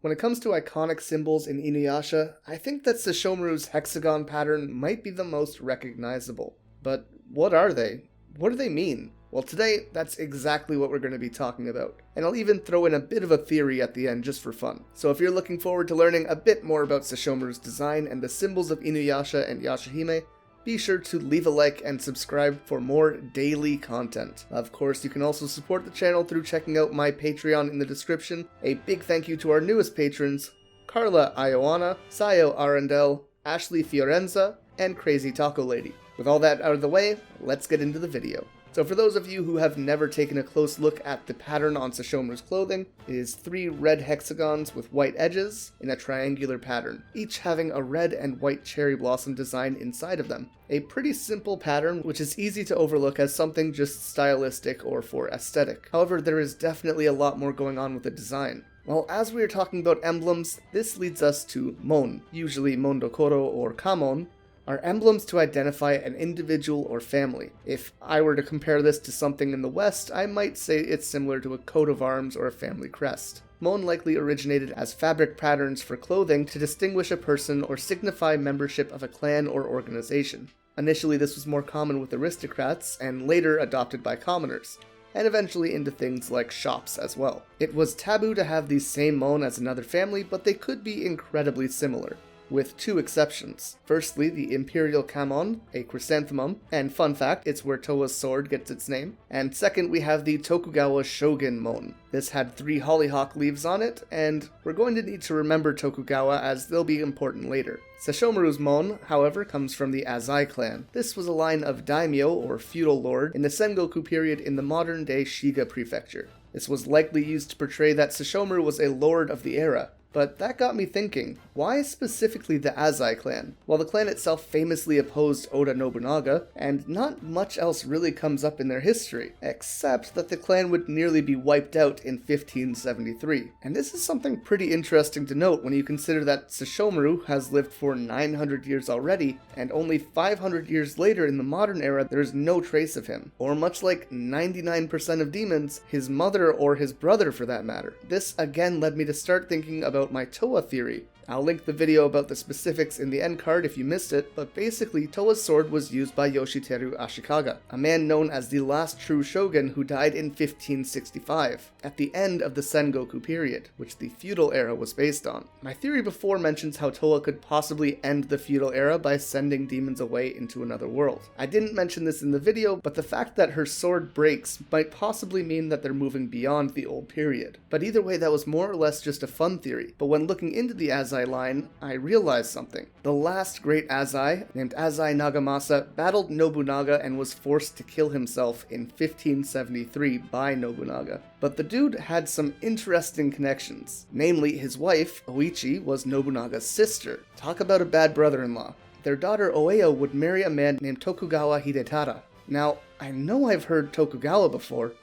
When it comes to iconic symbols in Inuyasha, I think that Sesshomaru's hexagon pattern might be the most recognizable. But what are they? What do they mean? Well, today, that's exactly what we're going to be talking about, and I'll even throw in a bit of a theory at the end just for fun. So if you're looking forward to learning a bit more about Sesshomaru's design and the symbols of Inuyasha and Yashahime, be sure to leave a like and subscribe for more daily content. Of course, you can also support the channel through checking out my Patreon in the description. A big thank you to our newest patrons, Carla Ioana, Sayo Arundel, Ashley Fiorenza, and Crazy Taco Lady. With all that out of the way, let's get into the video. So for those of you who have never taken a close look at the pattern on Sesshomaru's clothing, it is 3 red hexagons with white edges in a triangular pattern, each having a red and white cherry blossom design inside of them. A pretty simple pattern which is easy to overlook as something just stylistic or for aesthetic. However, there is definitely a lot more going on with the design. Well, as we are talking about emblems, this leads us to mon, usually mondokoro or kamon, are emblems to identify an individual or family. If I were to compare this to something in the West, I might say it's similar to a coat of arms or a family crest. Mon likely originated as fabric patterns for clothing to distinguish a person or signify membership of a clan or organization. Initially, this was more common with aristocrats, and later adopted by commoners, and eventually into things like shops as well. It was taboo to have the same mon as another family, but they could be incredibly similar, with 2 exceptions. Firstly, the Imperial Kamon, a chrysanthemum, and fun fact, it's where Towa's sword gets its name. And second, we have the Tokugawa Shogun Mon. This had 3 hollyhock leaves on it, and we're going to need to remember Tokugawa as they'll be important later. Sesshomaru's mon, however, comes from the Azai clan. This was a line of daimyo, or feudal lord, in the Sengoku period in the modern-day Shiga prefecture. This was likely used to portray that Sesshomaru was a lord of the era. But that got me thinking, why specifically the Azai clan? While the clan itself famously opposed Oda Nobunaga, and not much else really comes up in their history, except that the clan would nearly be wiped out in 1573. And this is something pretty interesting to note when you consider that Sesshomaru has lived for 900 years already, and only 500 years later in the modern era there is no trace of him. Or much like 99% of demons, his mother or his brother for that matter. This again led me to start thinking about my Towa theory. I'll link the video about the specifics in the end card if you missed it, but basically Towa's sword was used by Yoshiteru Ashikaga, a man known as the last true shogun who died in 1565, at the end of the Sengoku period, which the feudal era was based on. My theory before mentions how Towa could possibly end the feudal era by sending demons away into another world. I didn't mention this in the video, but the fact that her sword breaks might possibly mean that they're moving beyond the old period. But either way, that was more or less just a fun theory, but when looking into the Azai line, I realized something. The last great Azai, named Azai Nagamasa, battled Nobunaga and was forced to kill himself in 1573 by Nobunaga. But the dude had some interesting connections. Namely, his wife, Oichi, was Nobunaga's sister. Talk about a bad brother-in-law. Their daughter Oeyo would marry a man named Tokugawa Hidetara. Now, I know I've heard Tokugawa before.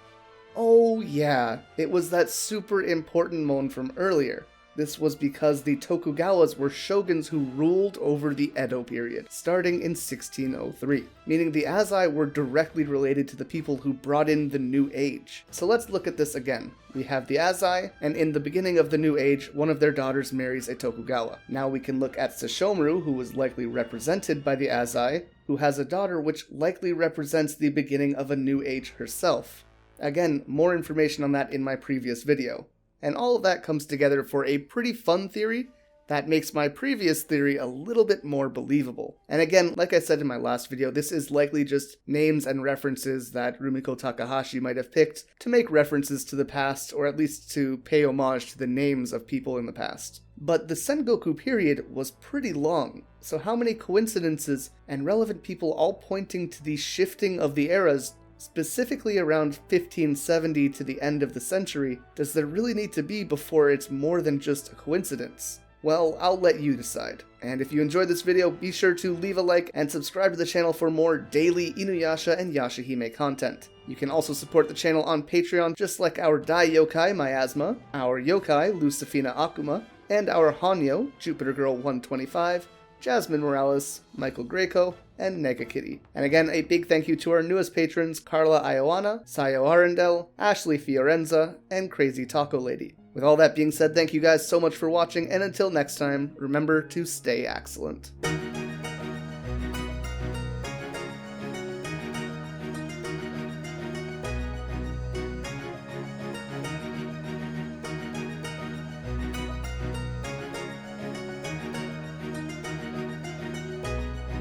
Oh yeah, it was that super important mon from earlier. This was because the Tokugawas were shoguns who ruled over the Edo period, starting in 1603, meaning the Azai were directly related to the people who brought in the New Age. So let's look at this again. We have the Azai, and in the beginning of the New Age, one of their daughters marries a Tokugawa. Now we can look at Sesshomaru, who was likely represented by the Azai, who has a daughter which likely represents the beginning of a New Age herself. Again, more information on that in my previous video. And all of that comes together for a pretty fun theory that makes my previous theory a little bit more believable. And again, like I said in my last video, this is likely just names and references that Rumiko Takahashi might have picked to make references to the past, or at least to pay homage to the names of people in the past. But the Sengoku period was pretty long, so how many coincidences and relevant people all pointing to the shifting of the eras specifically around 1570 to the end of the century, does there really need to be before it's more than just a coincidence? Well, I'll let you decide. And if you enjoyed this video, be sure to leave a like and subscribe to the channel for more daily Inuyasha and Yashahime content. You can also support the channel on Patreon, just like our Dai Yokai Miasma, our Yokai Lucifina Akuma, and our Hanyo, Jupiter Girl 125, Jasmine Morales, Michael Greco, and Nega Kitty. And again, a big thank you to our newest patrons, Carla Ioana, Sayo Arundel, Ashley Fiorenza, and Crazy Taco Lady. With all that being said, thank you guys so much for watching, and until next time, remember to stay excellent.